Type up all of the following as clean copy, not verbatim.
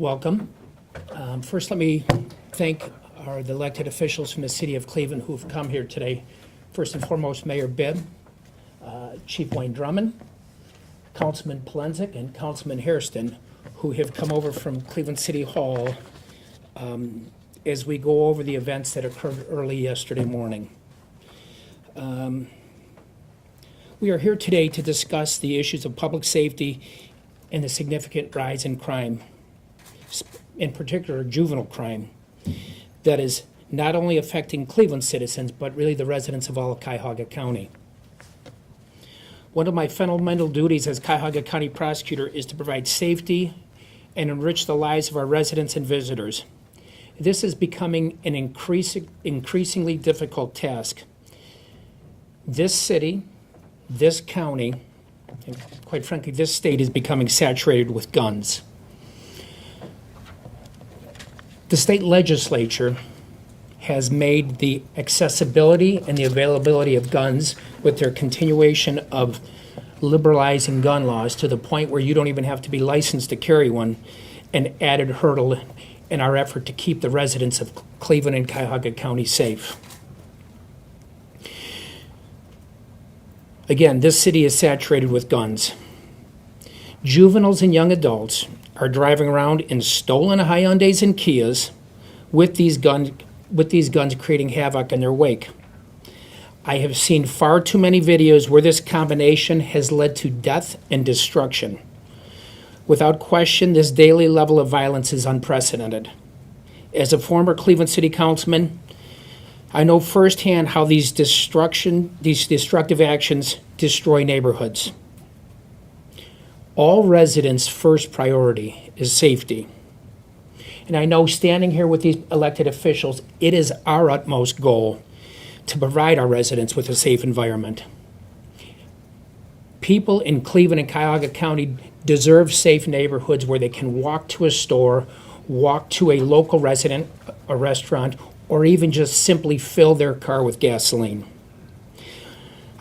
welcome. First, let me thank the elected officials from the city of Cleveland who've come here today. First and foremost, Mayor Bibb, Chief Wayne Drummond, Councilman Polenzek, and Councilman Hairston, who have come over from Cleveland City Hall as we go over the events that occurred early yesterday morning. We are here today to discuss the issues of public safety and the significant rise in crime, in particular juvenile crime, that is not only affecting Cleveland citizens, but really the residents of all of Cuyahoga County. One of my fundamental duties as Cuyahoga County Prosecutor is to provide safety and enrich the lives of our residents and visitors. This is becoming an increasingly difficult task. This city, this county, and quite frankly, this state is becoming saturated with guns. The state legislature has made the accessibility and the availability of guns with their continuation of liberalizing gun laws to the point where you don't even have to be licensed to carry one, an added hurdle in our effort to keep the residents of Cleveland and Cuyahoga County safe. Again, this city is saturated with guns. Juveniles and young adults are driving around in stolen Hyundais and Kias with these guns creating havoc in their wake. I have seen far too many videos where this combination has led to death and destruction. Without question, this daily level of violence is unprecedented. As a former Cleveland City Councilman, I know firsthand how these destructive actions destroy neighborhoods. All residents' first priority is safety. And I know standing here with these elected officials, it is our utmost goal to provide our residents with a safe environment. People in Cleveland and Cuyahoga County deserve safe neighborhoods where they can walk to a store, walk to a local a restaurant, or even just simply fill their car with gasoline.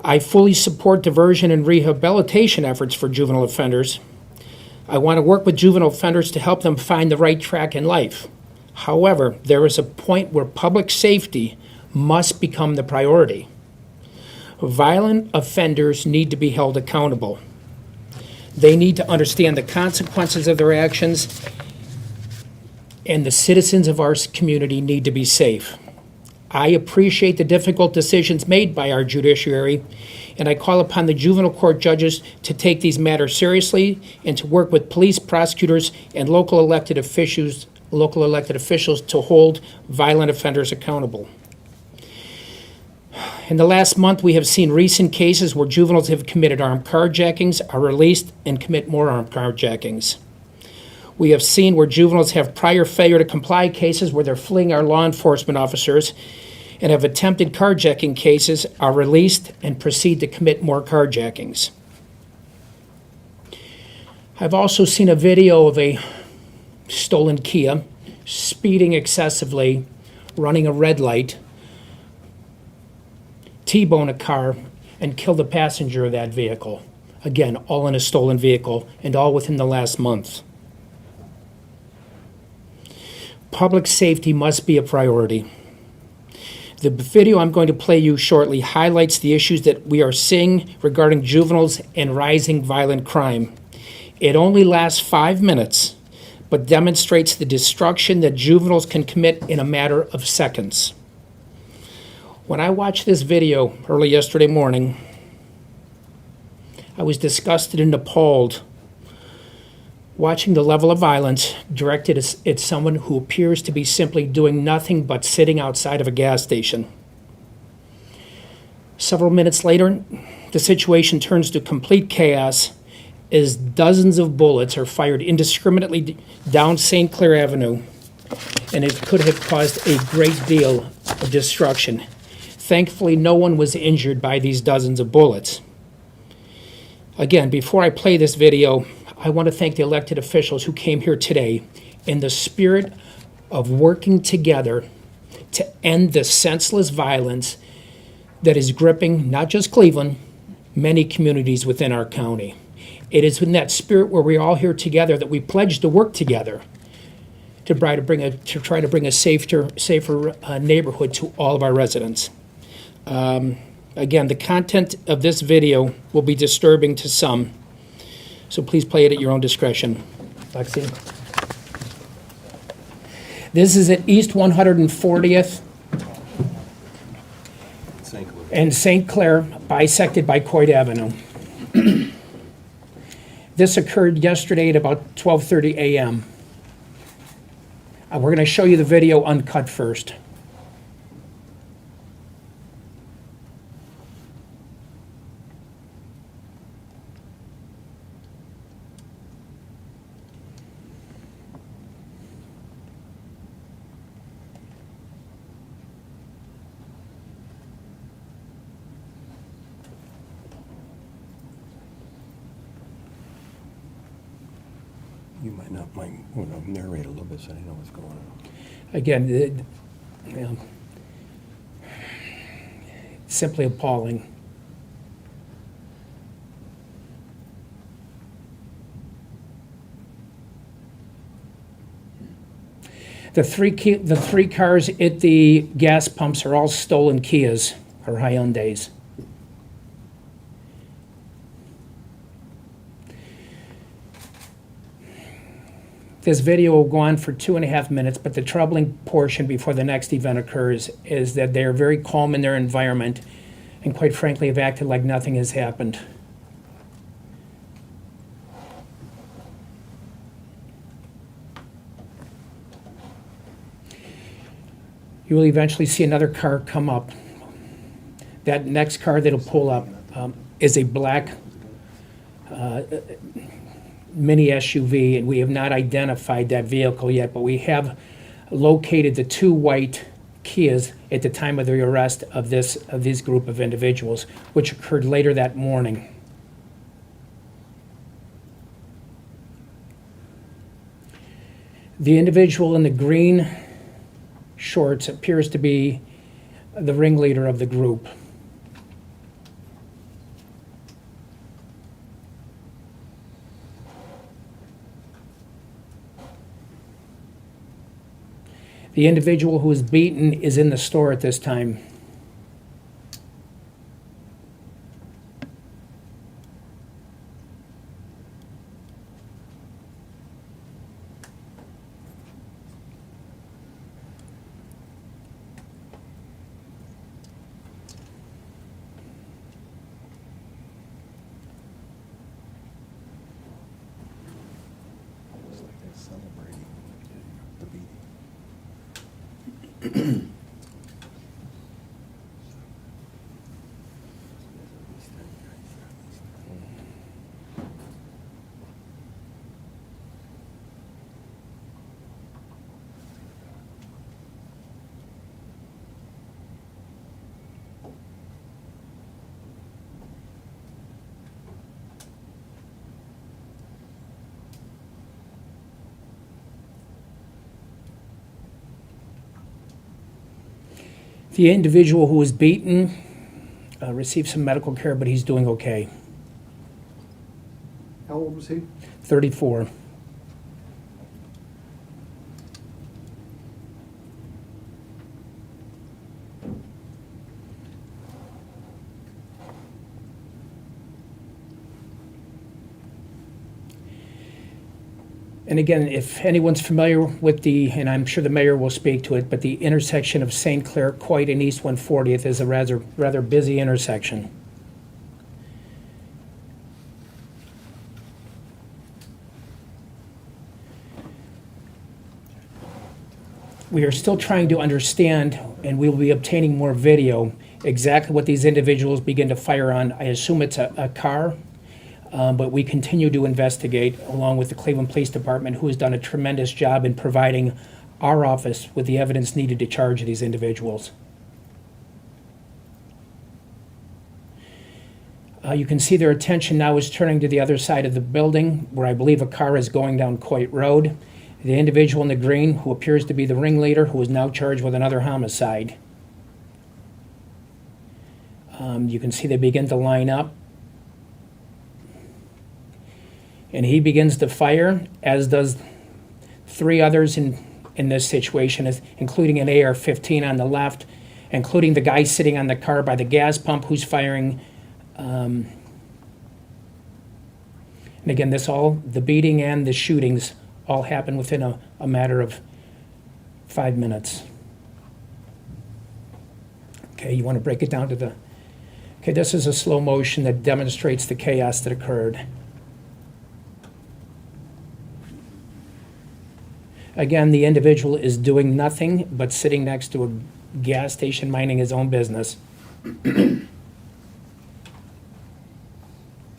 I fully support diversion and rehabilitation efforts for juvenile offenders. I want to work with juvenile offenders to help them find the right track in life. However, there is a point where public safety must become the priority. Violent offenders need to be held accountable. They need to understand the consequences of their actions, and the citizens of our community need to be safe. I appreciate the difficult decisions made by our judiciary, and I call upon the juvenile court judges to take these matters seriously and to work with police, prosecutors, and local elected officials to hold violent offenders accountable. In the last month, we have seen recent cases where juveniles have committed armed carjackings, are released, and commit more armed carjackings. We have seen where juveniles have prior failure to comply cases where they're fleeing our law enforcement officers and have attempted carjacking cases, are released, and proceed to commit more carjackings. I've also seen a video of a stolen Kia speeding excessively, running a red light, T-bone a car, and kill the passenger of that vehicle. Again, all in a stolen vehicle, and all within the last month. Public safety must be a priority. The video I'm going to play you shortly highlights the issues that we are seeing regarding juveniles and rising violent crime. It only lasts 5 minutes, but demonstrates the destruction that juveniles can commit in a matter of seconds. When I watched this video early yesterday morning, I was disgusted and appalled watching the level of violence directed at someone who appears to be simply doing nothing but sitting outside of a gas station. Several minutes later, the situation turns to complete chaos as dozens of bullets are fired indiscriminately down St. Clair Avenue, and it could have caused a great deal of destruction. Thankfully, no one was injured by these dozens of bullets. Again, before I play this video, I want to thank the elected officials who came here today in the spirit of working together to end the senseless violence that is gripping not just Cleveland, many communities within our county. It is in that spirit where we're all here together that we pledge to work together to try to bring a safer neighborhood to all of our residents. Again, the content of this video will be disturbing to some, so please play it at your own discretion. Lexi. This is at East 140th and St. Clair, bisected by Coit Avenue. This occurred yesterday at about 12:30 a.m. We're going to show you the video uncut first. You might not mind when I narrate a little bit so I know what's going on. Again, simply appalling. The three cars at the gas pumps are all stolen Kias or Hyundais. This video will go on for 2.5 minutes, but the troubling portion before the next event occurs is that they are very calm in their environment and quite frankly have acted like nothing has happened. You will eventually see another car come up. That next car that'll pull up is a black mini SUV, and we have not identified that vehicle yet, but we have located the two white Kias at the time of the arrest of this group of individuals, which occurred later that morning. The individual in the green shorts appears to be the ringleader of the group. The individual who was beaten is in the store at this time. It's like they're celebrating the beating. The individual who was beaten received some medical care, but he's doing okay. How old was he? 34. And again, if anyone's familiar with and I'm sure the mayor will speak to it, but the intersection of St. Clair, Coit, and East 140th is a rather busy intersection. We are still trying to understand, and we will be obtaining more video, exactly what these individuals begin to fire on. I assume it's a car. But we continue to investigate along with the Cleveland Police Department, who has done a tremendous job in providing our office with the evidence needed to charge these individuals. You can see their attention now is turning to the other side of the building, where I believe a car is going down Coit Road. The individual in the green, who appears to be the ringleader, who is now charged with another homicide. You can see they begin to line up. And he begins to fire, as does three others in in this situation, including an AR-15 on the left, including the guy sitting on the car by the gas pump who's firing. And again, the beating and the shootings all happened within a matter of 5 minutes. Okay, you want to break it down to okay, this is a slow motion that demonstrates the chaos that occurred. Again, the individual is doing nothing but sitting next to a gas station minding his own business. Is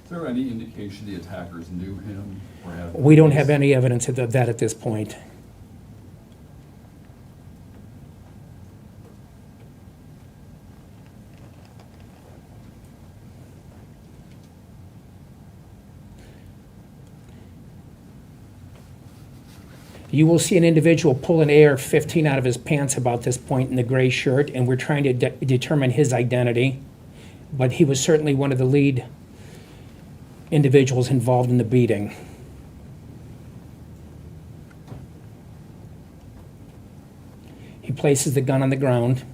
there any indication the attackers knew him or had? We don't have any evidence of that at this point. You will see an individual pull an AR-15 out of his pants about this point in the gray shirt, and we're trying to determine his identity. But he was certainly one of the lead individuals involved in the beating. He places the gun on the ground.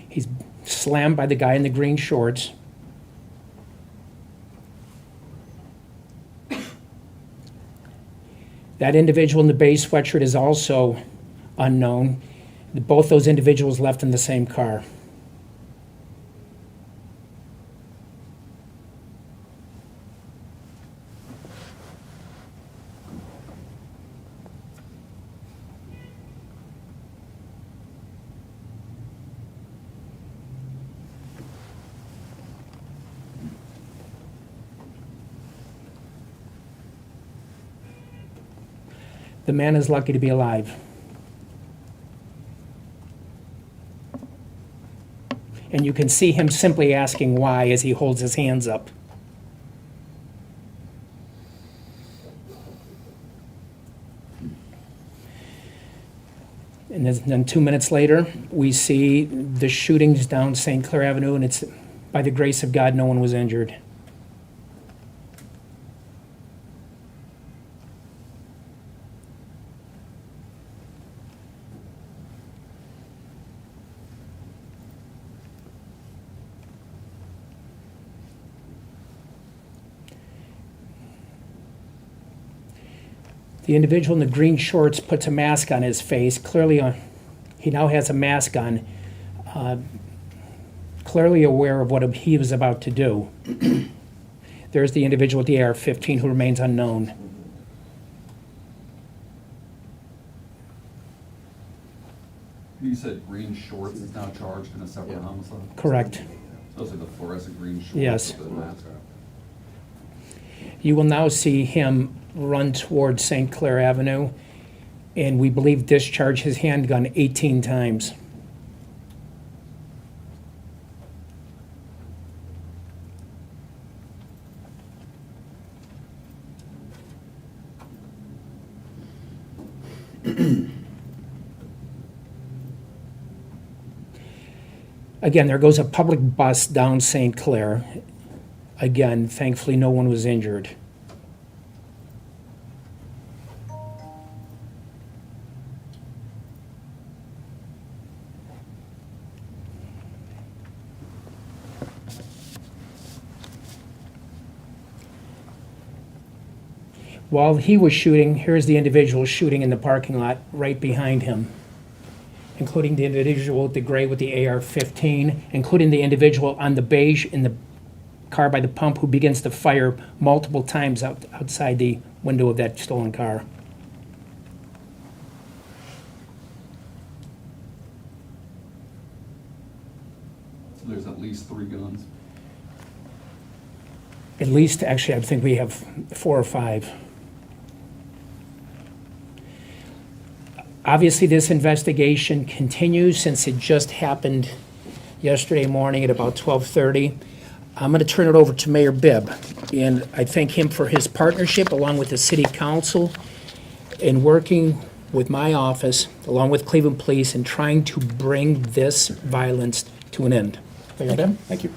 He's slammed by the guy in the green shorts. That individual in the beige sweatshirt is also unknown. Both those individuals left in the same car. The man is lucky to be alive. And you can see him simply asking why as he holds his hands up. And then 2 minutes later, we see the shootings down St. Clair Avenue, and it's, by the grace of God, no one was injured. The individual in the green shorts puts a mask on his face. Clearly, he now has a mask on, clearly aware of what he was about to do. There's the individual with the AR-15 who remains unknown. You said green shorts is now charged in a separate homicide? Correct. Those are the fluorescent green shorts. Yes. With the mask. You will now see him run toward St. Clair Avenue, and we believe discharge his handgun 18 times. Again, there goes a public bus down St. Clair. Again, thankfully, no one was injured. While he was shooting, here's the individual shooting in the parking lot right behind him, including the individual with the gray with the AR-15, including the individual on the beige in the car by the pump who begins to fire multiple times outside the window of that stolen car. So there's at least 3 guns. At least, actually, I think we have 4 or 5. Obviously, this investigation continues since it just happened yesterday morning at about 12:30. I'm going to turn it over to Mayor Bibb, and I thank him for his partnership along with the City Council in working with my office, along with Cleveland Police, in trying to bring this violence to an end. Thank you.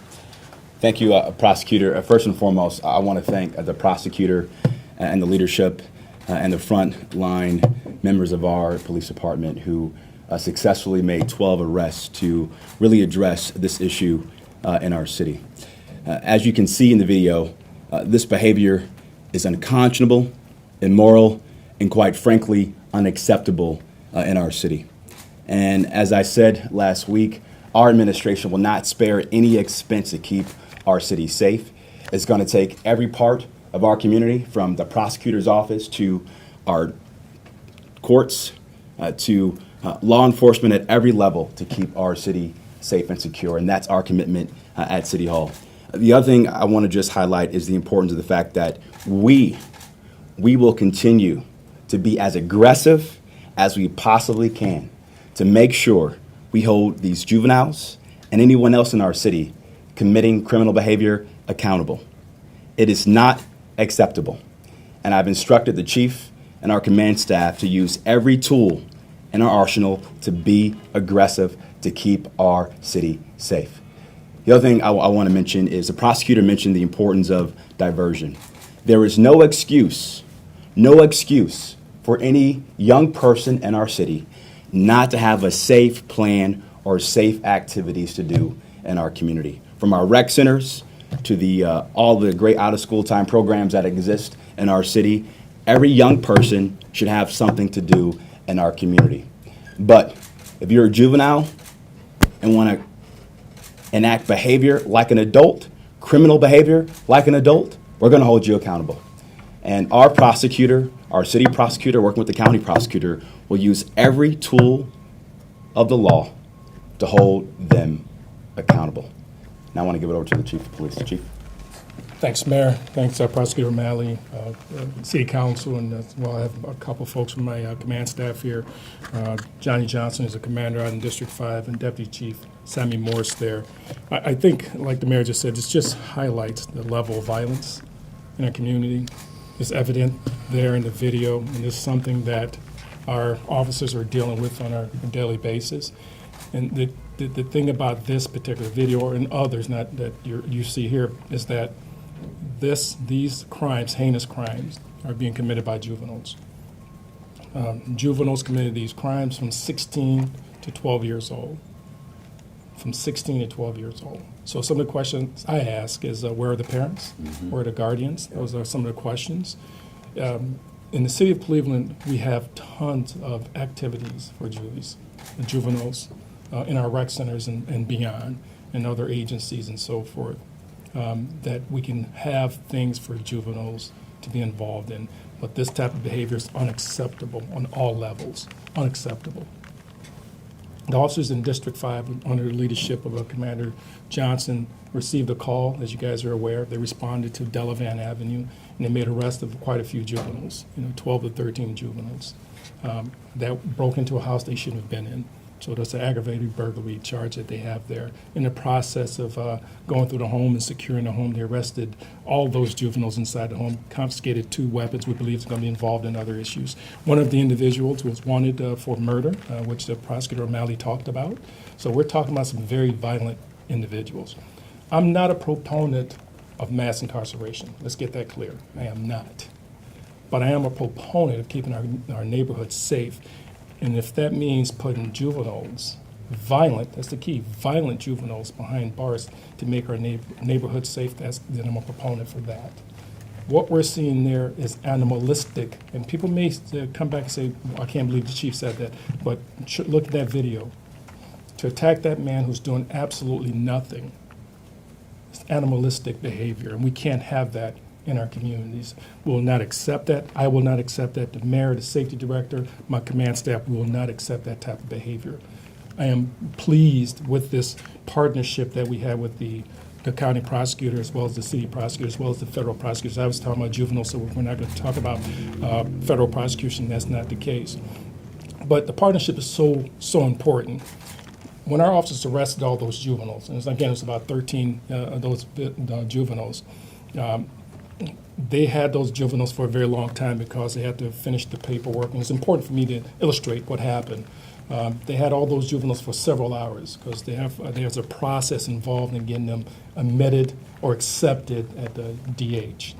Thank you, Prosecutor. First and foremost, I want to thank the prosecutor and the leadership and the front line members of our police department who successfully made 12 arrests to really address this issue in our city. As you can see in the video, this behavior is unconscionable, immoral, and quite frankly, unacceptable in our city. And as I said last week, our administration will not spare any expense to keep our city safe. It's going to take every part of our community, from the prosecutor's office to our courts to law enforcement at every level, to keep our city safe and secure. And that's our commitment at City Hall. The other thing I want to just highlight is the importance of the fact that we will continue to be as aggressive as we possibly can to make sure we hold these juveniles and anyone else in our city committing criminal behavior accountable. It is not acceptable. And I've instructed the chief and our command staff to use every tool in our arsenal to be aggressive to keep our city safe. The other thing I want to mention is the prosecutor mentioned the importance of diversion. There is no excuse for any young person in our city not to have a safe plan or safe activities to do in our community. From our rec centers to the all the great out-of-school time programs that exist in our city, every young person should have something to do in our community. But if you're a juvenile and want to enact behavior like an adult, criminal behavior like an adult, we're going to hold you accountable. And our prosecutor, our city prosecutor, working with the county prosecutor, will use every tool of the law to hold them accountable. Now I want to give it over to the chief of police. Chief. Thanks, Mayor. Thanks, Prosecutor O'Malley, City Council, and well, I have a couple folks from my command staff here. Johnny Johnson is a commander out in District 5, and Deputy Chief Sammy Morse there. I think, like the Mayor just said, this just highlights the level of violence in our community. It's evident there in the video, and it's something that our officers are dealing with on a daily basis. And the thing about this particular video, and others not that you see here, is that these crimes, heinous crimes, are being committed by juveniles. Juveniles committed these crimes from 16 to 12 years old. From 16 to 12 years old. So some of the questions I ask is, where are the parents? Where are the guardians? Those are some of the questions. In the city of Cleveland, we have tons of activities for juveniles in our rec centers and beyond, and other agencies and so forth, that we can have things for juveniles to be involved in. But this type of behavior is unacceptable on all levels, unacceptable. The officers in District 5, under the leadership of Commander Johnson, received a call, as you guys are aware. They responded to Delavan Avenue, and they made arrests of quite a few juveniles, 12 to 13 juveniles, that broke into a house they shouldn't have been in. So that's an aggravated burglary charge that they have there. In the process of going through the home and securing the home, they arrested all those juveniles inside the home, confiscated 2 weapons we believe is going to be involved in other issues. One of the individuals was wanted for murder, which the prosecutor O'Malley talked about. So we're talking about some very violent individuals. I'm not a proponent of mass incarceration. Let's get that clear. I am not. But I am a proponent of keeping our neighborhoods safe. And if that means putting juveniles, that's the key, violent juveniles behind bars to make our neighborhood safe, then I'm a proponent for that. What we're seeing there is animalistic, and people may come back and say, well, I can't believe the chief said that, but look at that video. To attack that man who's doing absolutely nothing, it's animalistic behavior, and we can't have that in our communities. We will not accept that. I will not accept that. The mayor, the safety director, my command staff will not accept that type of behavior. I am pleased with this partnership that we have with the county prosecutor, as well as the city prosecutor, as well as the federal prosecutors. I was talking about juveniles, so we're not going to talk about federal prosecution. That's not the case. But the partnership is so important. When our officers arrested all those juveniles, and again, it was about 13 of those juveniles, they had those juveniles for a very long time because they had to finish the paperwork. And it's important for me to illustrate what happened. They had all those juveniles for several hours because there's a process involved in getting them admitted or accepted at the DH.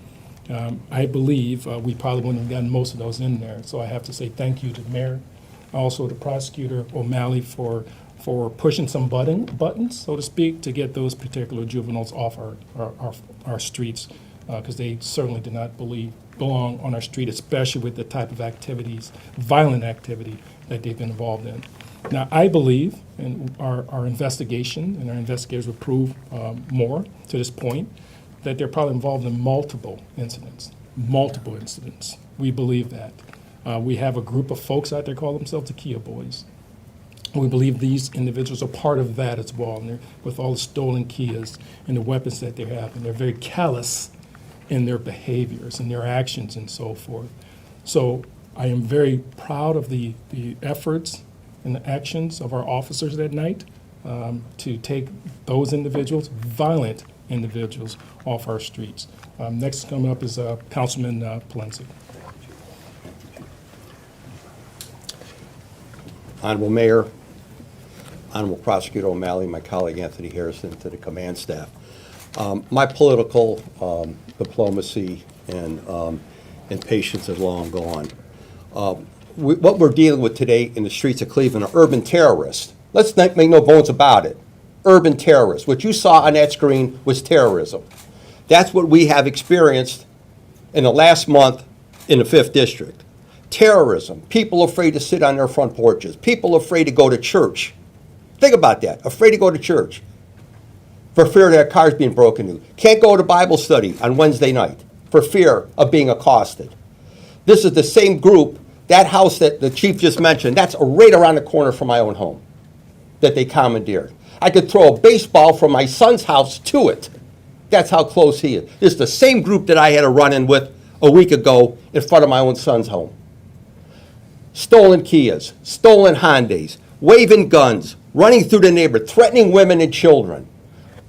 I believe we probably wouldn't have gotten most of those in there. So I have to say thank you to the mayor, also to Prosecutor O'Malley for pushing some buttons, so to speak, to get those particular juveniles off our streets, because they certainly did not belong on our street, especially with the type of activities, violent activity that they've been involved in. Now, I believe, and our investigation and our investigators will prove more to this point, that they're probably involved in multiple incidents. We believe that. We have a group of folks out there call themselves the Kia Boys. We believe these individuals are part of that as well, and with all the stolen Kias and the weapons that they have, and they're very callous in their behaviors and their actions and so forth. So I am very proud of the efforts and the actions of our officers that night to take those individuals, violent individuals, off our streets. Next coming up is Councilman Palenzi. Honorable Mayor, Honorable Prosecutor O'Malley, my colleague Anthony Harrison, to the command staff. My political diplomacy and patience is long gone. What we're dealing with today in the streets of Cleveland are urban terrorists. Let's not make no bones about it. Urban terrorists. What you saw on that screen was terrorism. That's what we have experienced in the last month in the 5th District. Terrorism. People afraid to sit on their front porches. People afraid to go to church. Think about that. Afraid to go to church for fear their car's being broken into. Can't go to Bible study on Wednesday night for fear of being accosted. This is the same group, that house that the chief just mentioned, that's right around the corner from my own home that they commandeered. I could throw a baseball from my son's house to it. That's how close he is. This is the same group that I had a run-in with a week ago in front of my own son's home. Stolen Kias, stolen Hondas, waving guns, running through the neighborhood, threatening women and children.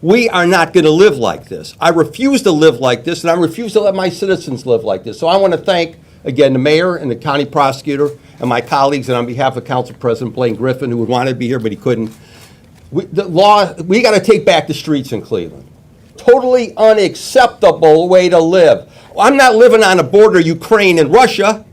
We are not going to live like this. I refuse to live like this, and I refuse to let my citizens live like this. So I want to thank, again, the mayor and the county prosecutor and my colleagues, and on behalf of Council President Blaine Griffin, who would want to be here, but he couldn't. We got to take back the streets in Cleveland. Totally unacceptable way to live. I'm not living on the border of Ukraine and Russia.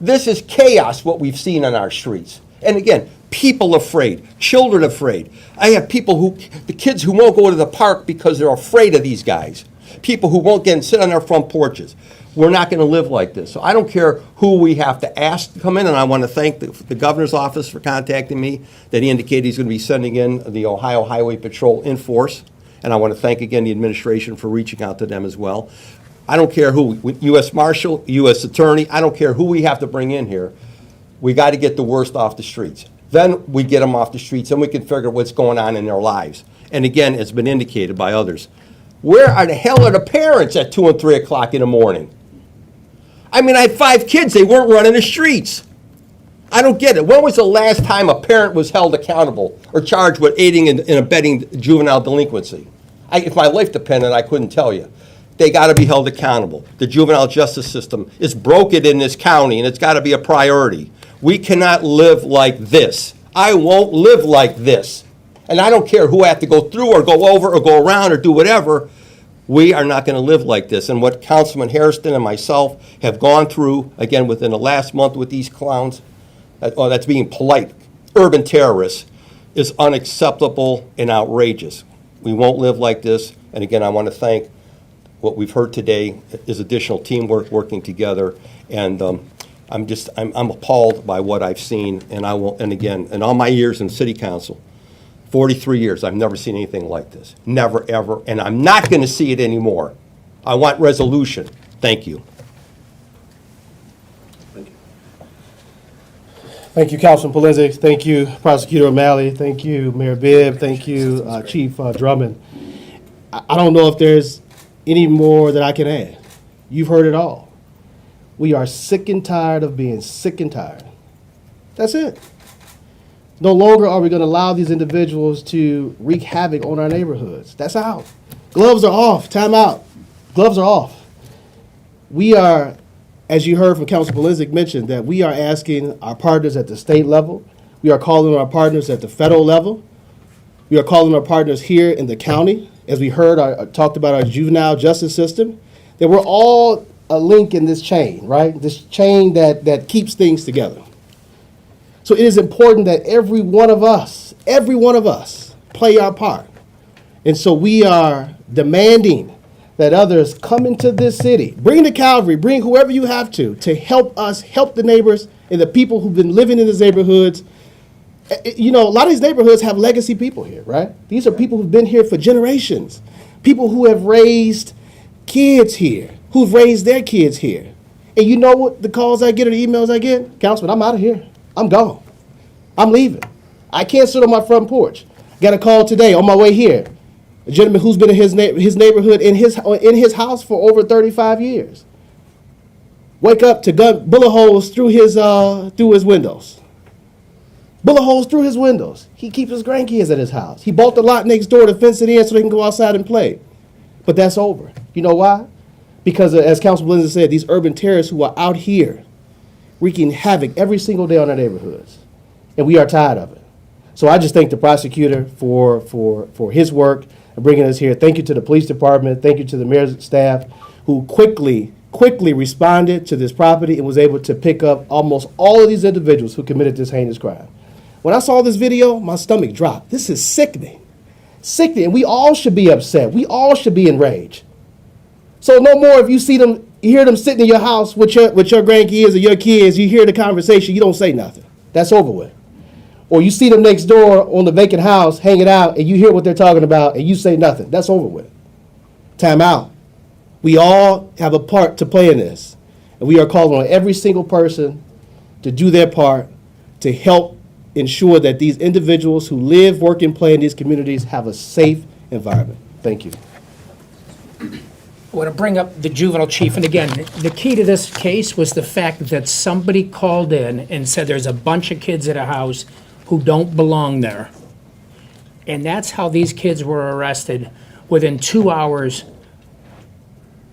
This is chaos, what we've seen on our streets. And again, people afraid, children afraid. I have people the kids who won't go to the park because they're afraid of these guys. People who won't get and sit on their front porches. We're not going to live like this. So I don't care who we have to ask to come in, and I want to thank the governor's office for contacting me, that he indicated he's going to be sending in the Ohio Highway Patrol in force. And I want to thank again the administration for reaching out to them as well. I don't care who, U.S. Marshal, U.S. Attorney, I don't care who we have to bring in here. We got to get the worst off the streets. Then we get them off the streets, and we can figure out what's going on in their lives. And again, it's been indicated by others. Where are the hell are the parents at 2 and 3 o'clock in the morning? I mean, I had 5 kids. They weren't running the streets. I don't get it. When was the last time a parent was held accountable or charged with aiding and abetting juvenile delinquency? If my life depended, I couldn't tell you. They got to be held accountable. The juvenile justice system is broken in this county, and it's got to be a priority. We cannot live like this. I won't live like this. And I don't care who I have to go through or go over or go around or do whatever. We are not going to live like this. And what Councilman Harrison and myself have gone through, again, within the last month with these clowns, that's being polite, urban terrorists, is unacceptable and outrageous. We won't live like this. And again, I want to thank what we've heard today is additional teamwork, working together. And I'm appalled by what I've seen. And again, in all my years in city council, 43 years, I've never seen anything like this. Never, ever. And I'm not going to see it anymore. I want resolution. Thank you. Thank you, Councilman Palenzi. Thank you, Prosecutor O'Malley. Thank you, Mayor Bibb. Thank you, Chief Drummond. I don't know if there's any more that I can add. You've heard it all. We are sick and tired of being sick and tired. That's it. No longer are we going to allow these individuals to wreak havoc on our neighborhoods. That's out. Gloves are off. Time out. Gloves are off. we are, as you heard from Councilman Lindsay mentioned, that we are asking our partners at the state level, we are calling on our partners at the federal level, we are calling our partners here in the county, as we heard, talked about our juvenile justice system, that we're all a link in this chain, right? This chain that keeps things together. So it is important that every one of us play our part. And so we are demanding that others come into this city, bring the cavalry, bring whoever you have to help us, help the neighbors and the people who've been living in these neighborhoods. You know, a lot of these neighborhoods have legacy people here, right? These are people who've been here for generations, people who have raised kids here, who've raised their kids here. And you know what the calls I get or the emails I get? Councilman, I'm out of here. I'm gone. I'm leaving. I can't sit on my front porch. Got a call today on my way here. A gentleman who's been in his neighborhood, in his house for over 35 years. Wake up to gun bullet holes through his windows. Bullet holes through his windows. He keeps his grandkids at his house. He bought the lot next door to fence it in so they can go outside and play. But that's over. You know why? Because as Councilman Lindsay said, these urban terrorists who are out here wreaking havoc every single day on our neighborhoods. And we are tired of it. So I just thank the prosecutor for his work and bringing us here. Thank you to the police department. Thank you to the mayor's staff who quickly responded to this property and was able to pick up almost all of these individuals who committed this heinous crime. When I saw this video, my stomach dropped. This is sickening. Sickening. And we all should be upset. We all should be enraged. So no more if you see them, you hear them sitting in your house with your grandkids or your kids, you hear the conversation, you don't say nothing. That's over with. Or you see them next door on the vacant house hanging out and you hear what they're talking about and you say nothing. That's over with. Time out. We all have a part to play in this. And we are calling on every single person to do their part to help ensure that these individuals who live, work, and play in these communities have a safe environment. Thank you. I want to bring up the juvenile chief, and again, the key to this case was the fact that somebody called in and said there's a bunch of kids at a house who don't belong there. And that's how these kids were arrested within 2 hours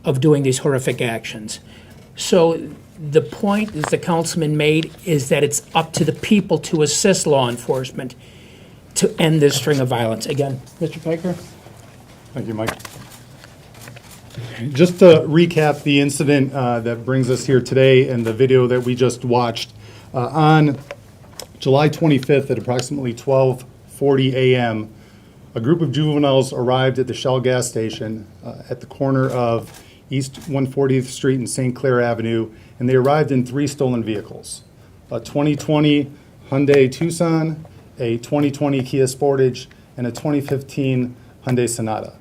of doing these horrific actions. So the point, as the councilman made, is that it's up to the people to assist law enforcement to end this string of violence. Again, Mr. Piker? Thank you, Mike. Just to recap the incident that brings us here today and the video that we just watched, on July 25th at approximately 12:40 a.m., a group of juveniles arrived at the Shell gas station at the corner of East 140th Street and St. Clair Avenue, and they arrived in 3 stolen vehicles: a 2020 Hyundai Tucson, a 2020 Kia Sportage, and a 2015 Hyundai Sonata.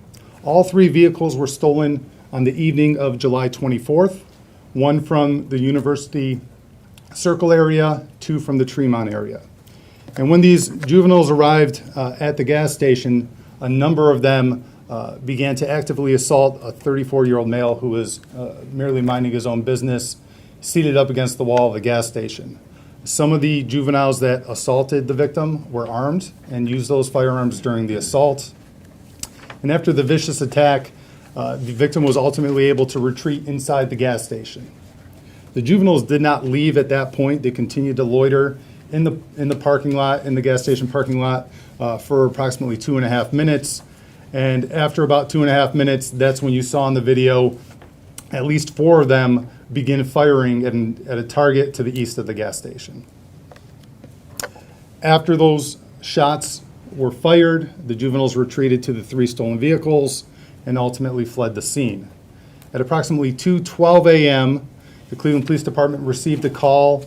All 3 vehicles were stolen on the evening of July 24th, 1 from the University Circle area, 2 from the Tremont area. And when these juveniles arrived at the gas station, a number of them began to actively assault a 34-year-old male who was merely minding his own business, seated up against the wall of the gas station. Some of the juveniles that assaulted the victim were armed and used those firearms during the assault. And after the vicious attack, the victim was ultimately able to retreat inside the gas station. The juveniles did not leave at that point. They continued to loiter in the parking lot, in the gas station parking lot, for approximately 2.5 minutes. And after about 2.5 minutes, that's when you saw in the video at least 4 of them begin firing at a target to the east of the gas station. After those shots were fired, the juveniles retreated to the 3 stolen vehicles and ultimately fled the scene. At approximately 2:12 a.m., the Cleveland Police Department received a call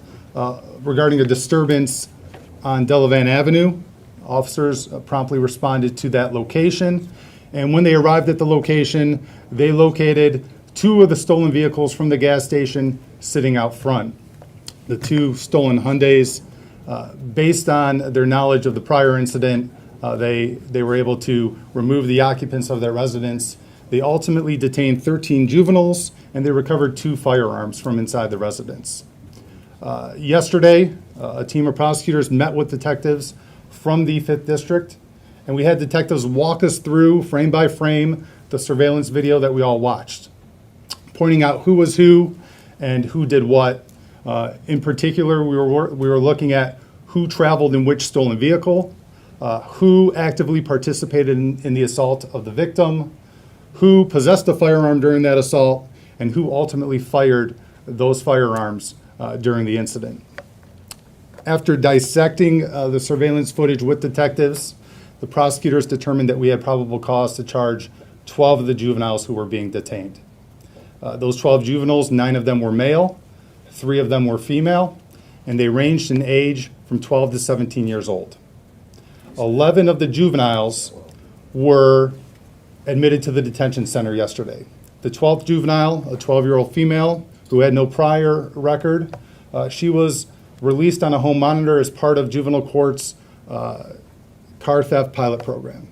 regarding a disturbance on Delavan Avenue. Officers promptly responded to that location, and when they arrived at the location, they located 2 of the stolen vehicles from the gas station sitting out front. The 2 stolen Hyundais, based on their knowledge of the prior incident, they were able to remove the occupants of their residence. They ultimately detained 13 juveniles, and they recovered 2 firearms from inside the residence. Yesterday, a team of prosecutors met with detectives from the 5th District, and we had detectives walk us through, frame by frame, the surveillance video that we all watched. pointing out who was who and who did what. In particular, we were looking at who traveled in which stolen vehicle, who actively participated in the assault of the victim, who possessed a firearm during that assault, and who ultimately fired those firearms during the incident. After dissecting the surveillance footage with detectives, the prosecutors determined that we had probable cause to charge 12 of the juveniles who were being detained. Those 12 juveniles, 9 of them were male, 3 of them were female, and they ranged in age from 12 to 17 years old. 11 of the juveniles were admitted to the detention center yesterday. The 12th juvenile, a 12-year-old female who had no prior record, she was released on a home monitor as part of juvenile court's car theft pilot program.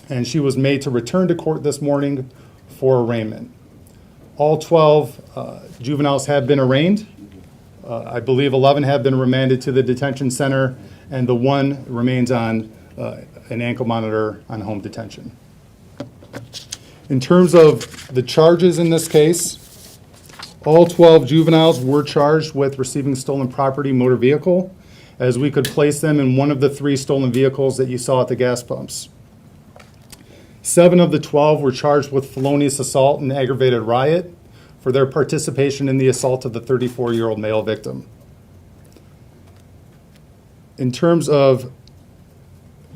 And she was made to return to court this morning for arraignment. All 12 juveniles have been arraigned. I believe 11 have been remanded to the detention center, and the one remains on an ankle monitor on home detention. In terms of the charges in this case, all 12 juveniles were charged with receiving stolen property motor vehicle, as we could place them in one of the 3 stolen vehicles that you saw at the gas pumps. 7 of the 12 were charged with felonious assault and aggravated riot for their participation in the assault of the 34-year-old male victim. In terms of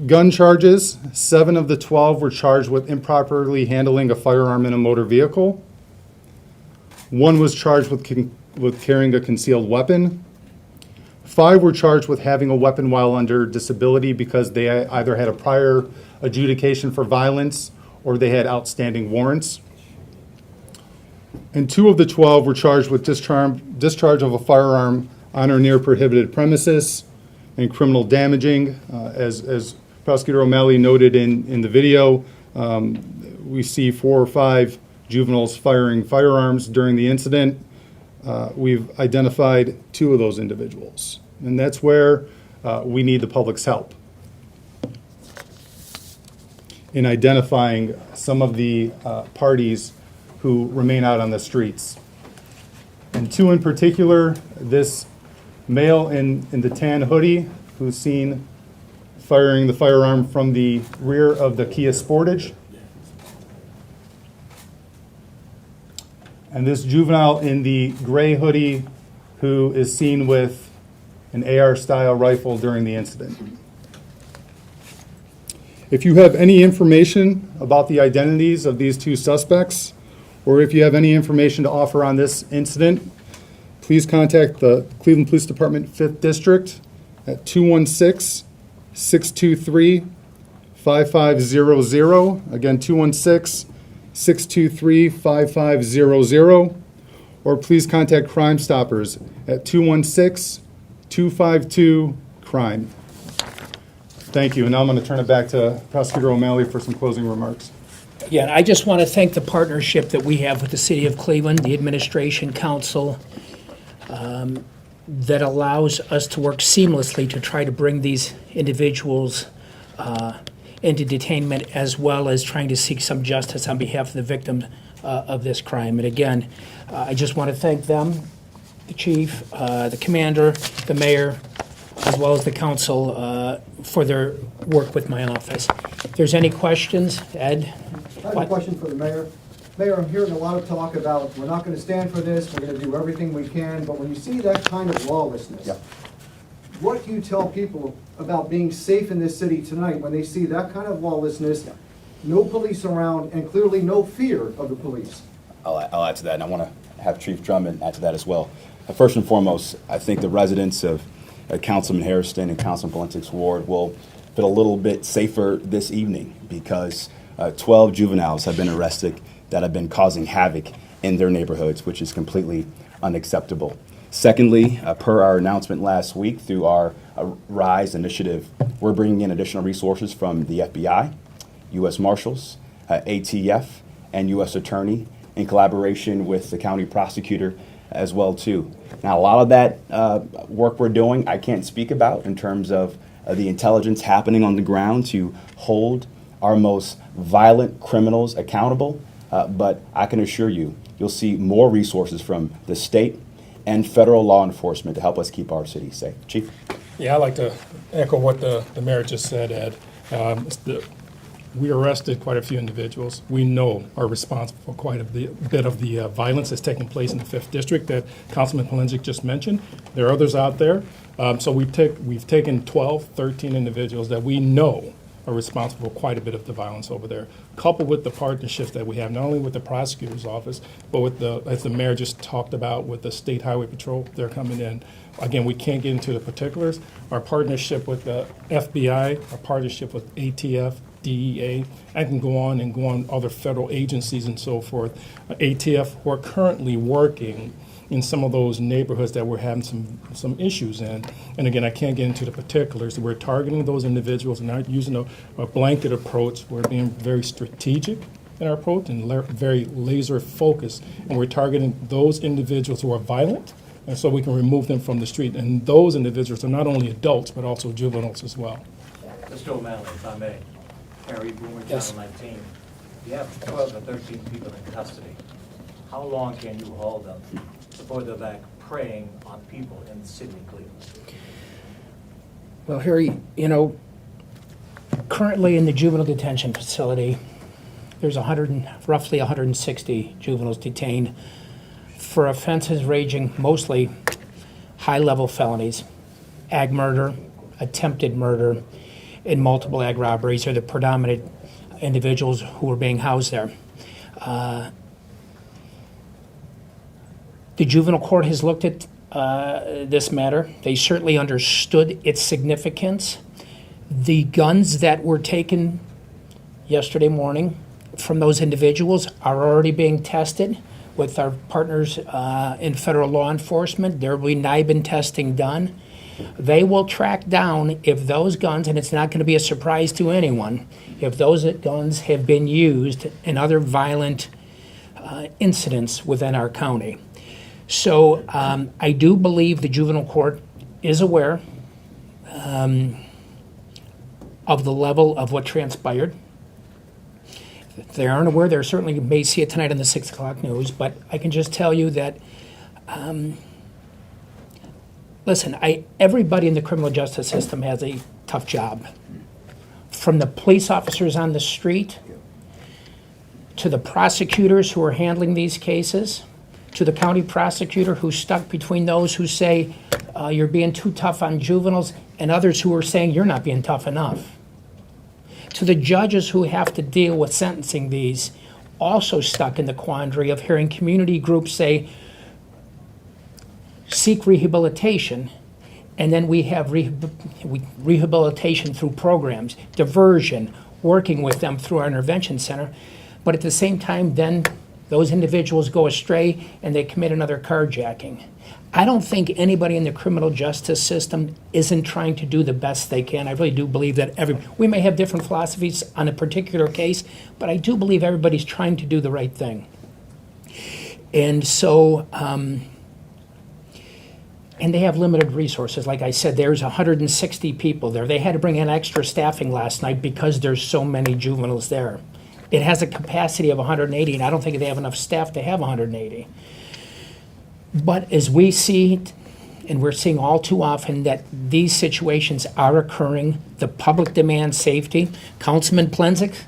gun charges, 7 of the 12 were charged with improperly handling a firearm in a motor vehicle. 1 was charged with carrying a concealed weapon. 5 were charged with having a weapon while under disability because they either had a prior adjudication for violence or they had outstanding warrants. And 2 of the 12 were charged with discharge of a firearm on or near prohibited premises and criminal damaging. As Prosecutor O'Malley noted in the video, we see 4 or 5 juveniles firing firearms during the incident. We've identified 2 of those individuals, and that's where we need the public's help in identifying some of the parties who remain out on the streets. And 2 in particular, this male in the tan hoodie who's seen firing the firearm from the rear of the Kia Sportage. And this juvenile in the gray hoodie who is seen with an AR-style rifle during the incident. If you have any information about the identities of these 2 suspects, or if you have any information to offer on this incident, please contact the Cleveland Police Department 5th District at 216-623-5500. Again, 216-623-5500. Or please contact Crime Stoppers at 216-252-CRIME. Thank you. And now I'm going to turn it back to Prosecutor O'Malley for some closing remarks. Yeah, I just want to thank the partnership that we have with the City of Cleveland, the Administration Council, that allows us to work seamlessly to try to bring these individuals into detainment, as well as trying to seek some justice on behalf of the victims of this crime. And again, I just want to thank them, the chief, the commander, the mayor, as well as the council for their work with my office. If there's any questions, Ed? I have a question for the mayor. Mayor, I'm hearing a lot of talk about we're not going to stand for this, we're going to do everything we can, but when you see that kind of lawlessness, what do you tell people about being safe in this city tonight when they see that kind of lawlessness, no police around, and clearly no fear of the police? I'll add to that, and I want to have Chief Drummond add to that as well. First and foremost, I think the residents of Councilman Hairston and Councilman Valentik's ward will feel a little bit safer this evening because 12 juveniles have been arrested that have been causing havoc in their neighborhoods, which is completely unacceptable. Secondly, per our announcement last week through our RISE initiative, we're bringing in additional resources from the FBI, U.S. Marshals, ATF, and U.S. Attorney in collaboration with the county prosecutor as well too. Now, a lot of that work we're doing I can't speak about in terms of the intelligence happening on the ground to hold our most violent criminals accountable. but I can assure you, you'll see more resources from the state and federal law enforcement to help us keep our city safe. Chief? Yeah, I'd like to echo what the mayor just said, Ed. We arrested quite a few individuals we know are responsible for quite a bit of the violence that's taking place in the 5th District that Councilman Palenzik just mentioned. There are others out there. So we've taken 12, 13 individuals that we know are responsible for quite a bit of the violence over there, coupled with the partnerships that we have, not only with the prosecutor's office, but with as the mayor just talked about, with the State Highway Patrol. They're coming in. Again, we can't get into the particulars. Our partnership with the FBI, our partnership with ATF, DEA, I can go on other federal agencies and so forth. ATF, we're currently working in some of those neighborhoods that we're having some issues in. And again, I can't get into the particulars. We're targeting those individuals and not using a blanket approach. We're being very strategic in our approach and very laser focused. And we're targeting those individuals who are violent, and so we can remove them from the street. And those individuals are not only adults, but also juveniles as well. Mr. O'Malley, if I may. Harry Boomer, Yes. Channel 19. You have 12 or 13 people in custody. How long can you hold them before they're back preying on people in the city of Cleveland? Well, Harry, currently in the juvenile detention facility, there's roughly 160 juveniles detained for offenses ranging mostly high-level felonies. Ag murder, attempted murder, and multiple ag robberies are the predominant individuals who are being housed there. The juvenile court has looked at this matter. They certainly understood its significance. The guns that were taken yesterday morning from those individuals are already being tested with our partners in federal law enforcement. There will be NIBIN testing done. They will track down if those guns, and it's not going to be a surprise to anyone, if those guns have been used in other violent incidents within our county. So I do believe the juvenile court is aware of the level of what transpired. If they aren't aware, they certainly may see it tonight on the 6 o'clock news, but I can just tell you that listen, everybody in the criminal justice system has a tough job. From the police officers on the street, to the prosecutors who are handling these cases, to the county prosecutor who's stuck between those who say you're being too tough on juveniles and others who are saying you're not being tough enough. To the judges who have to deal with sentencing these, also stuck in the quandary of hearing community groups say, seek rehabilitation, and then we have rehabilitation through programs, diversion, working with them through our intervention center. But at the same time, then those individuals go astray and they commit another carjacking. I don't think anybody in the criminal justice system isn't trying to do the best they can. I really do believe that we may have different philosophies on a particular case, but I do believe everybody's trying to do the right thing. And so, and they have limited resources. Like I said, there's 160 people there. They had to bring in extra staffing last night because there's so many juveniles there. It has a capacity of 180, and I don't think they have enough staff to have 180. But as we see, and we're seeing all too often, that these situations are occurring, the public demands safety. Councilman Palenzik,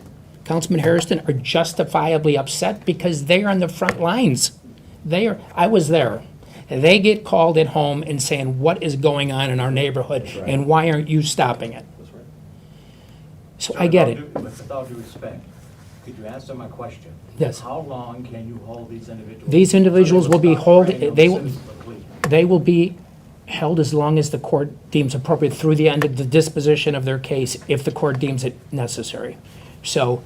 Councilman Harrison are justifiably upset because they are on the front lines. I was there. They get called at home and saying, what is going on in our neighborhood, and why aren't you stopping it? So I get it. With all due respect, could you answer my question? Yes. How long can you hold these individuals? These individuals will be they will be held as long as the court deems appropriate through the end of the disposition of their case, if the court deems it necessary. So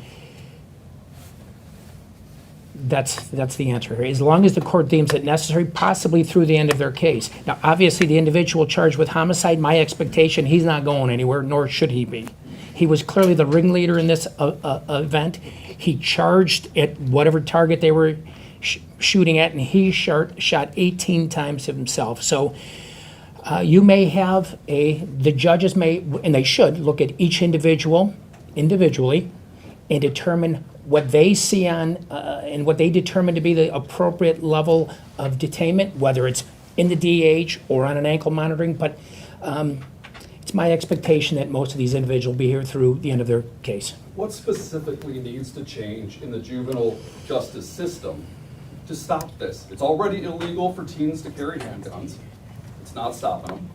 that's the answer here. As long as the court deems it necessary, possibly through the end of their case. Now, obviously, the individual charged with homicide, my expectation, he's not going anywhere, nor should he be. He was clearly the ringleader in this event. He charged at whatever target they were shooting at, and he shot 18 times himself. So you may have the judges may, and they should, look at each individual individually and determine what they see on, and what they determine to be the appropriate level of detainment, whether it's in the DH or on an ankle monitoring, but it's my expectation that most of these individuals will be here through the end of their case. What specifically needs to change in the juvenile justice system to stop this? It's already illegal for teens to carry handguns. It's not stopping them.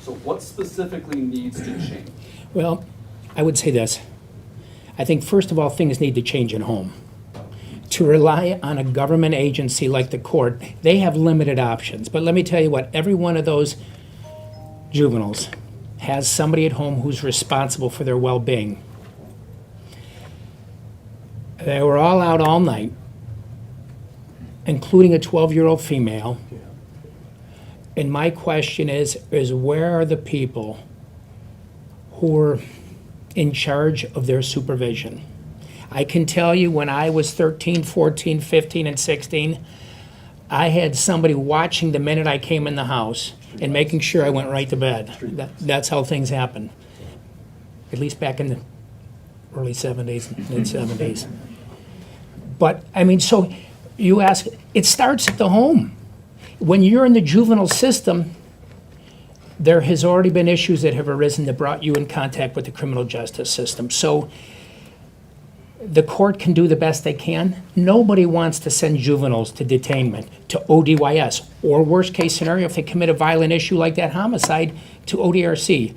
So what specifically needs to change? Well, I would say this. I think, first of all, things need to change at home. To rely on a government agency like the court, they have limited options. But let me tell you what, every one of those juveniles has somebody at home who's responsible for their well-being. They were all out all night, including a 12-year-old female. And my question is where are the people who are in charge of their supervision? I can tell you when I was 13, 14, 15, and 16, I had somebody watching the minute I came in the house and making sure I went right to bed. That's how things happen, at least back in the early 70s, mid-70s. But, I mean, so you ask, it starts at the home. When you're in the juvenile system, there has already been issues that have arisen that brought you in contact with the criminal justice system. So the court can do the best they can. Nobody wants to send juveniles to detainment, to ODYS, or worst case scenario, if they commit a violent issue like that homicide, to ODRC.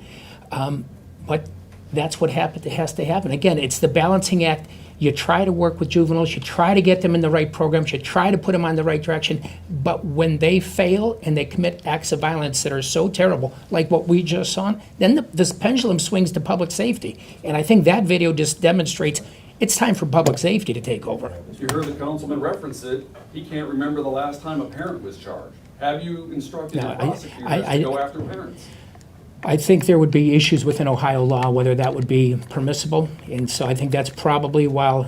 But that's what has to happen. Again, it's the balancing act. You try to work with juveniles, you try to get them in the right programs, you try to put them on the right direction, but when they fail and they commit acts of violence that are so terrible, like what we just saw, then this pendulum swings to public safety. And I think that video just demonstrates it's time for public safety to take over. You heard the councilman reference it. He can't remember the last time a parent was charged. Have you instructed No, your prosecutors to go after parents? I think there would be issues within Ohio law whether that would be permissible, and so I think that's probably why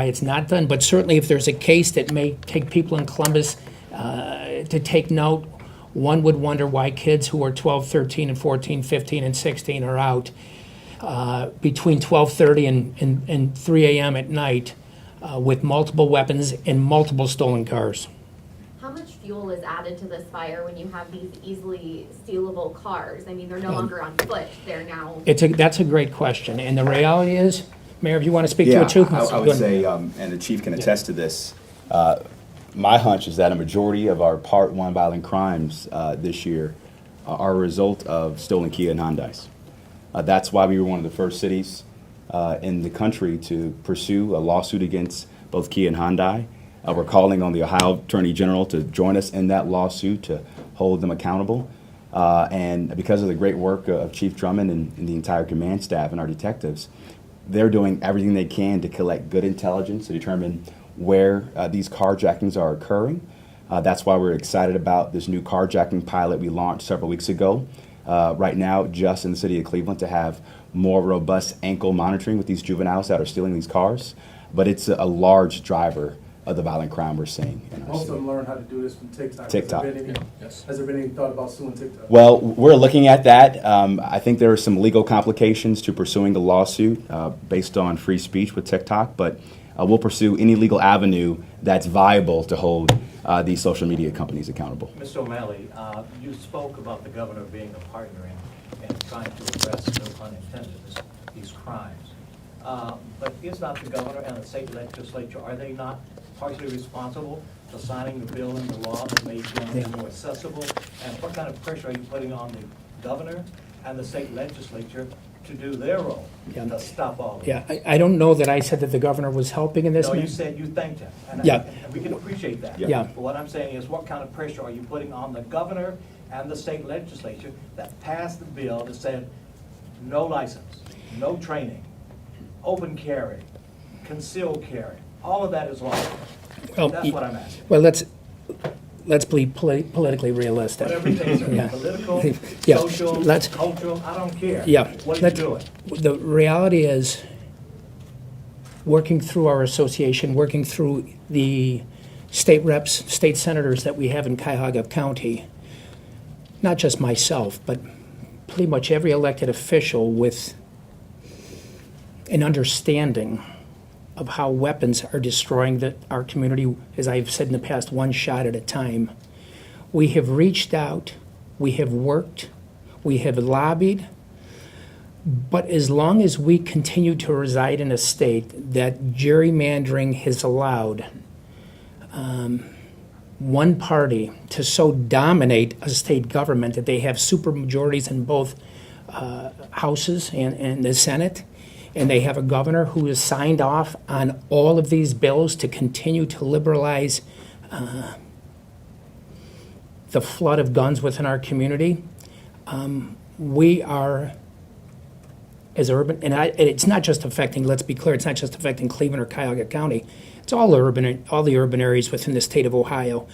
it's not done. But certainly if there's a case that may take people in Columbus to take note, one would wonder why kids who are 12, 13, and 14, 15, and 16 are out between 12:30 and 3 a.m. at night with multiple weapons and multiple stolen cars. How much fuel is added to this fire when you have these easily stealable cars? I mean, they're no longer on foot, they're now. That's a great question, and the reality is, Mayor, if you want to speak to it too. I would say, and the chief can attest to this, my hunch is that a majority of our Part 1 violent crimes this year are a result of stolen Kia and Hyundais. That's why we were one of the first cities in the country to pursue a lawsuit against both Kia and Hyundai. We're calling on the Ohio Attorney General to join us in that lawsuit to hold them accountable. And because of the great work of Chief Drummond and the entire command staff and our detectives, they're doing everything they can to collect good intelligence to determine where these carjackings are occurring. That's why we're excited about this new carjacking pilot we launched several weeks ago. Right now, just in the city of Cleveland, to have more robust ankle monitoring with these juveniles that are stealing these cars. But it's a large driver of the violent crime we're seeing in our Most of city. them learn how to do this from TikTok. TikTok. Has there been any thought about suing TikTok? Well, we're looking at that. I think there are some legal complications to pursuing a lawsuit based on free speech with TikTok, but we'll pursue any legal avenue that's viable to hold these social media companies accountable. Mr. O'Malley, you spoke about the governor being a partner in trying to address, no pun intended, these crimes. But is not the governor and the state legislature, are they not partially responsible for signing the bill and the law that made guns more accessible? And what kind of pressure are you putting on the governor and the state legislature to do their role to stop all of Yeah, this? I don't know that I said that the governor was helping in this. No, you said you thanked him. And Yeah. and we can appreciate that. Yeah. But what I'm saying is, what kind of pressure are you putting on the governor and the state legislature that passed the bill that said no license, no training, open carry, concealed carry, all of that is lawful? Well, That's what I'm asking. Well, let's be politically realistic. Whatever it takes, Yeah. political, Yeah. social, Let's- cultural, I don't care. Yeah. What are you doing? The reality is, working through our association, working through the state reps, state senators that we have in Cuyahoga County, not just myself, but pretty much every elected official with an understanding of how weapons are destroying our community, as I've said in the past, one shot at a time. We have reached out, we have worked, we have lobbied, but as long as we continue to reside in a state that gerrymandering has allowed one party to so dominate a state government that they have supermajorities in both houses and the Senate, and they have a governor who has signed off on all of these bills to continue to liberalize the flood of guns within our community. We are, as urban, and it's not just affecting, let's be clear, it's not just affecting Cleveland or Cuyahoga County. It's all the urban areas within the state of Ohio.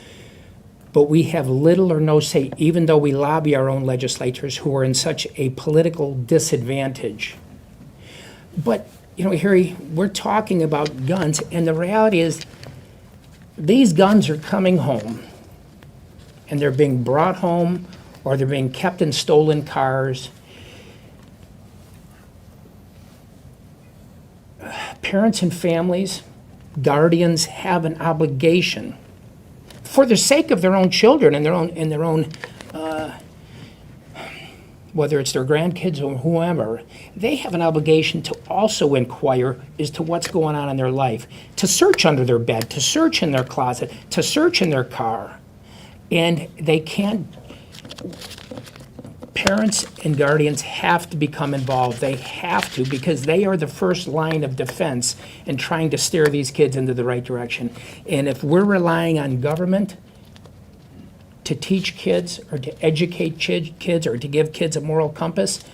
But we have little or no say, even though we lobby our own legislators who are in such a political disadvantage. But, Harry, we're talking about guns, and the reality is these guns are coming home, and they're being brought home, or they're being kept in stolen cars. Parents and families, guardians have an obligation, for the sake of their own children and their own, whether it's their grandkids or whoever, they have an obligation to also inquire as to what's going on in their life, to search under their bed, to search in their closet, to search in their car. And they can't, parents and guardians have to become involved. They have to, because they are the first line of defense in trying to steer these kids into the right direction. And if we're relying on government to teach kids or to educate kids or to give kids a moral compass,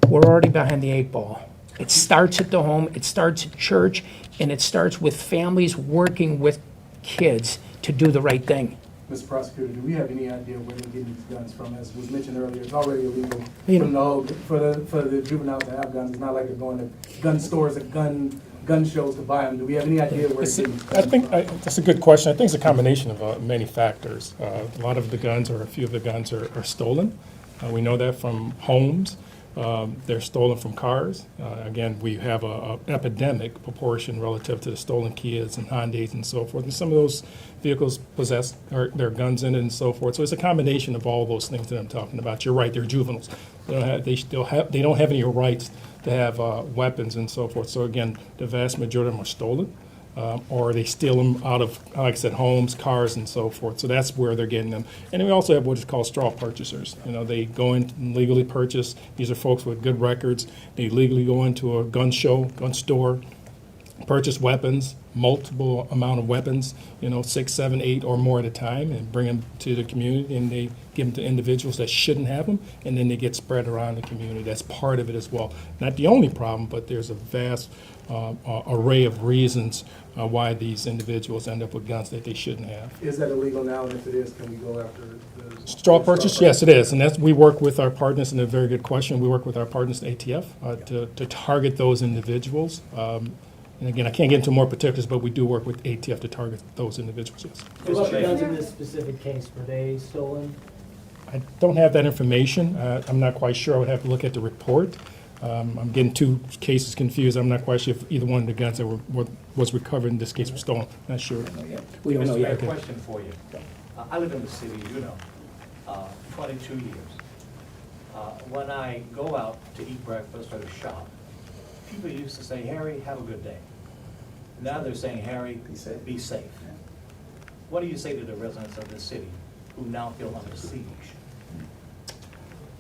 we're already behind the 8 ball. It starts at the home, it starts at church, and it starts with families working with kids to do the right thing. Mr. Prosecutor, do we have any idea where they're getting these guns from? As was mentioned earlier, it's already illegal for the juveniles to have guns. It's not like they're going to gun stores and gun shows to buy them. Do we have any idea where they're getting these guns from? That's a good question. I think it's a combination of many factors. A lot of the guns, or a few of the guns, are stolen. We know that from homes. They're stolen from cars. Again, we have an epidemic proportion relative to the stolen Kias and Hondas and so forth. And some of those vehicles possess their guns in it and so forth. So it's a combination of all those things that I'm talking about. You're right, they're juveniles. They don't have any rights to have weapons and so forth. So again, the vast majority of them are stolen. Or they steal them out of, like I said, homes, cars, and so forth. So that's where they're getting them. And we also have what is called straw purchasers. They go in and legally purchase. These are folks with good records. They legally go into a gun store, purchase weapons, multiple amount of weapons, 6, 7, 8 or more at a time, and bring them to the community, and they give them to individuals that shouldn't have them, and then they get spread around the community. That's part of it as well. Not the only problem, but there's a vast array of reasons why these individuals end up with guns that they shouldn't have. Is that illegal now? And if it is, can we go after the Straw purchase? Yes, it is. And we work with our partners, and a very good question. We work with our partners at ATF to target those individuals. And again, I can't get into more particulars, but we do work with ATF to target those individuals, yes. What about the guns in this specific case? Were they stolen? I don't have that information. I'm not quite sure. I would have to look at the report. I'm getting two cases confused. I'm not quite sure if either one of the guns that was recovered in this case was stolen. Not sure. We don't know Mr. Mayor, yet. question for you. I live in the city, 22 years. When I go out to eat breakfast or to shop, people used to say, Harry, have a good day. Now they're saying, Harry, be safe. What do you say to the residents of the city who now feel under siege?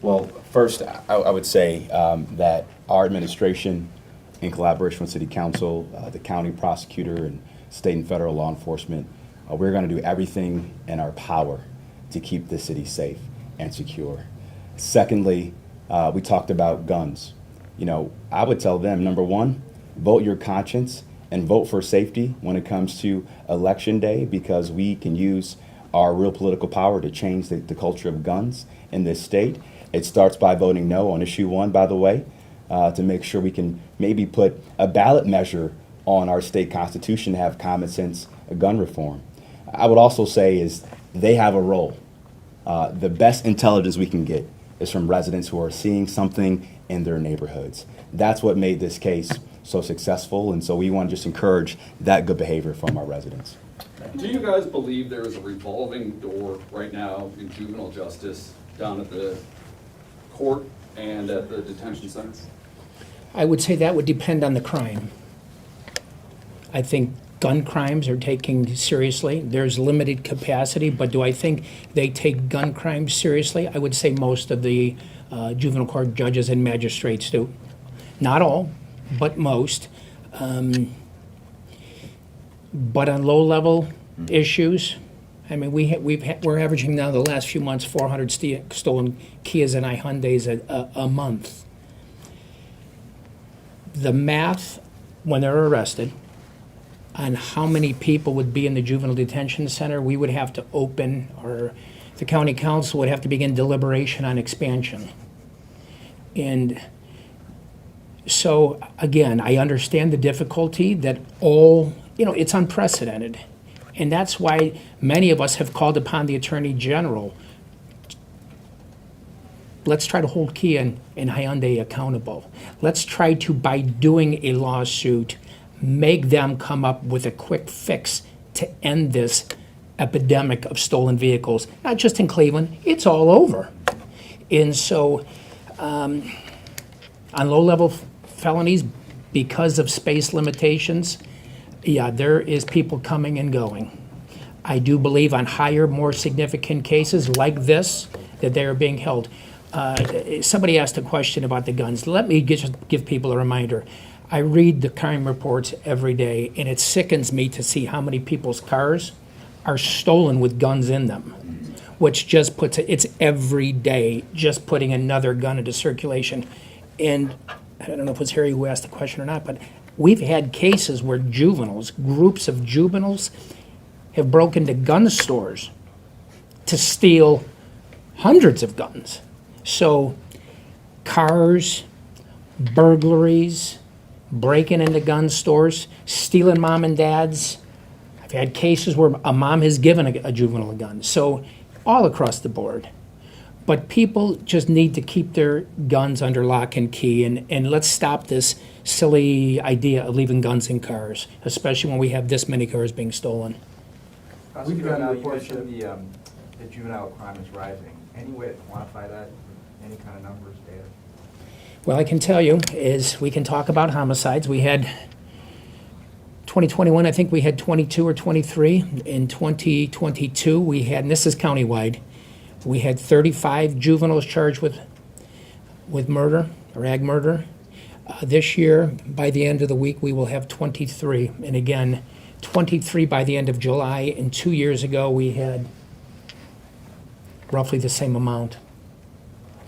Well, first, I would say that our administration, in collaboration with City Council, the county prosecutor, and state and federal law enforcement, we're going to do everything in our power to keep the city safe and secure. Secondly, we talked about guns. I would tell them, number one, vote your conscience and vote for safety when it comes to Election Day, because we can use our real political power to change the culture of guns in this state. It starts by voting no on issue 1, by the way, to make sure we can maybe put a ballot measure on our state constitution to have common sense gun reform. I would also say is they have a role. The best intelligence we can get is from residents who are seeing something in their neighborhoods. That's what made this case so successful, and so we want to just encourage that good behavior from our residents. Do you guys believe there is a revolving door right now in juvenile justice down at the court and at the detention centers? I would say that would depend on the crime. I think gun crimes are taken seriously. There's limited capacity, but do I think they take gun crimes seriously? I would say most of the juvenile court judges and magistrates do. Not all, but most. But on low-level issues, I mean, we're averaging now the last few months 400 stolen Kias and Hyundais a month. The math, when they're arrested, on how many people would be in the juvenile detention center, we would have to open, or the county council would have to begin deliberation on expansion. And so, again, I understand the difficulty that it's unprecedented. And that's why many of us have called upon the Attorney General. Let's try to hold Kia and Hyundai accountable. Let's try to, by doing a lawsuit, make them come up with a quick fix to end this epidemic of stolen vehicles. Not just in Cleveland, it's all over. And so, on low-level felonies, because of space limitations, yeah, there is people coming and going. I do believe on higher, more significant cases like this, that they are being held. Somebody asked a question about the guns. Let me just give people a reminder. I read the crime reports every day, and it sickens me to see how many people's cars are stolen with guns in them, which just it's every day just putting another gun into circulation. And I don't know if it was Harry who asked the question or not, but we've had cases where groups of juveniles, have broken into gun stores to steal hundreds of guns. So cars, burglaries, breaking into gun stores, stealing mom and dads. I've had cases where a mom has given a juvenile a gun. So all across the board. But people just need to keep their guns under lock and key, and let's stop this silly idea of leaving guns in cars, especially when we have this many cars being stolen. We've gotten Now, you reports mentioned the juvenile crime is rising. Any way to quantify that? Any kind of numbers, data? Well, I can tell you is we can talk about homicides. We had 2021, I think we had 22 or 23. In 2022, we had, and this is countywide, we had 35 juveniles charged with murder or ag murder. This year, by the end of the week, we will have 23. And again, 23 by the end of July. And 2 years ago, we had roughly the same amount.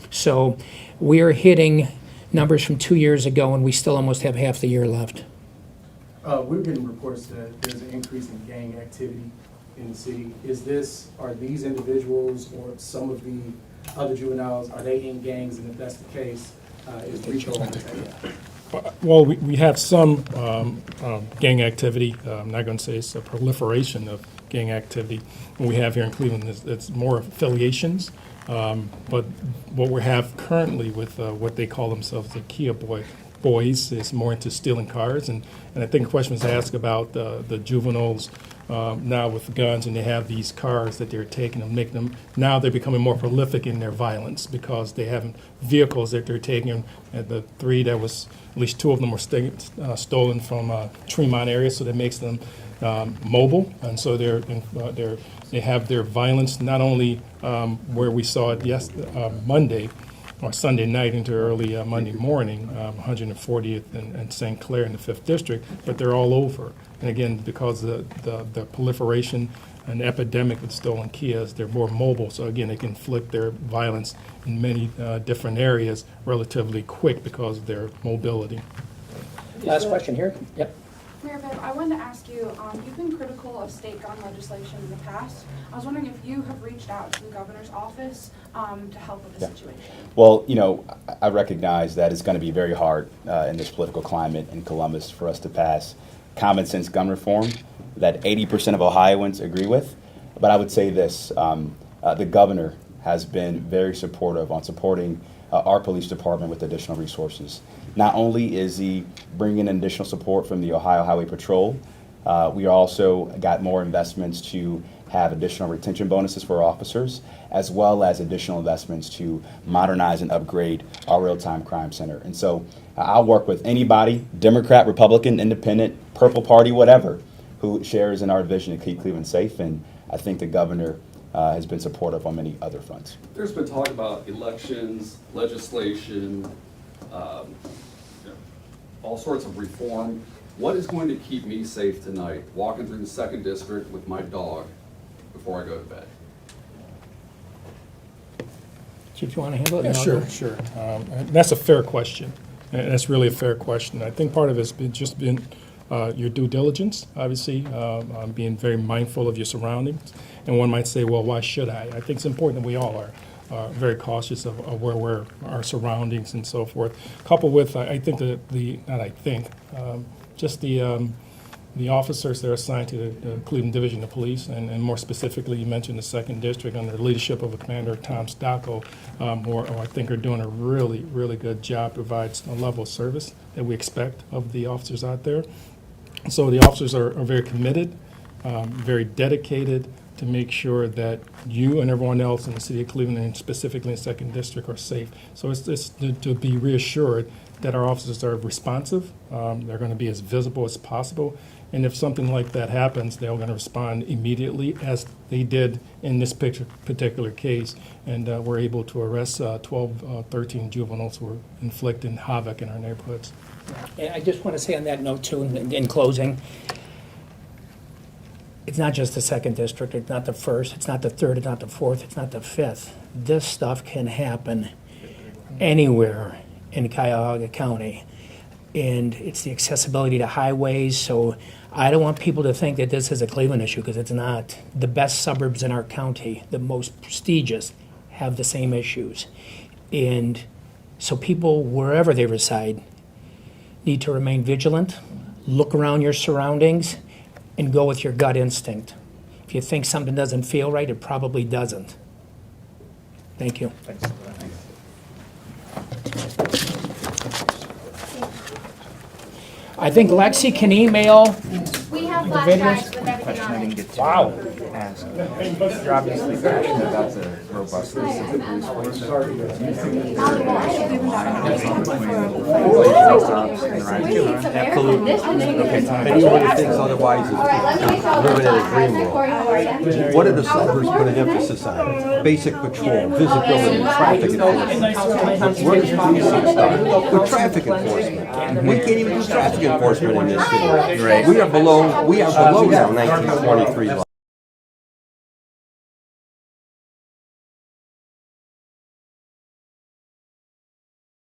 So we are hitting numbers from 2 years ago, and we still almost have half the year left. We're getting reports that there's an increase in gang activity in the city. Are these individuals or some of the other juveniles, are they in gangs? And if that's the case, is RICO on the table? Well, we have some gang activity. I'm not going to say it's a proliferation of gang activity. What we have here in Cleveland is it's more affiliations. But what we have currently with what they call themselves the Kia boys is more into stealing cars. And I think the question was asked about the juveniles now with guns, and they have these cars that they're taking and making them, now they're becoming more prolific in their violence because they have vehicles that they're taking. And the three that was, at least two of them were stolen from Tremont area, so that makes them mobile. And so they have their violence not only where we saw it Monday or Sunday night into early Monday morning, 140th and St. Clair in the 5th District, but they're all over. And again, because the proliferation and epidemic with stolen Kias, they're more mobile. So again, they can inflict their violence in many different areas relatively quick because of their mobility. Last question here. Yep. Mayor Bibb, I wanted to ask you, you've been critical of state gun legislation in the past. I was wondering if you have reached out to the governor's office to help with the situation. Well, I recognize that it's going to be very hard in this political climate in Columbus for us to pass common sense gun reform that 80% of Ohioans agree with. But I would say this, the governor has been very supportive on supporting our police department with additional resources. Not only is he bringing in additional support from the Ohio Highway Patrol, we also got more investments to have additional retention bonuses for our officers, as well as additional investments to modernize and upgrade our real-time crime center. And so I'll work with anybody, Democrat, Republican, Independent, Purple Party, whatever, who shares in our vision to keep Cleveland safe. And I think the governor has been supportive on many other fronts. There's been talk about elections, legislation, all sorts of reform. What is going to keep me safe tonight, walking through the 2nd District with my dog before I go to bed? Chief, you want to handle it? Yeah, No, sure, go. sure. That's a fair question. And that's really a fair question. I think part of it's been just been your due diligence, obviously, being very mindful of your surroundings. And one might say, well, why should I? I think it's important that we all are very cautious of where we're, our surroundings and so forth. Coupled with, I think just the officers that are assigned to the Cleveland Division of Police, and more specifically, you mentioned the 2nd District under the leadership of Commander Tom Stocco, who I think are doing a really, really good job, provides a level of service that we expect of the officers out there. So the officers are very committed, very dedicated to make sure that you and everyone else in the city of Cleveland, and specifically in the 2nd District, are safe. So it's to be reassured that our officers are responsive, they're going to be as visible as possible, and if something like that happens, they're going to respond immediately, as they did in this particular case, and we're able to arrest 13 juveniles who were inflicting havoc in our neighborhoods. And I just want to say on that note, too, in closing, it's not just the 2nd District, it's not the 1st, it's not the 3rd, it's not the 4th, it's not the 5th. This stuff can happen anywhere in Cuyahoga County. And it's the accessibility to highways, so I don't want people to think that this is a Cleveland issue, because it's not. The best suburbs in our county, the most prestigious, have the same issues. And so people, wherever they reside, need to remain vigilant, look around your surroundings, and go with your gut instinct. If you think something doesn't feel right, it probably doesn't. Thank you. I think Lexi can email. We have flash drives with everything on it. Wow. Ask. You're obviously passionate about the robustness of the police force. Absolutely. Anyone who thinks otherwise is living in a dream world. What are the suburbs put an emphasis on? Basic patrol, visibility, traffic enforcement. Where does policing start? With traffic enforcement. We can't even do traffic enforcement in this city. We are below now 1923 law.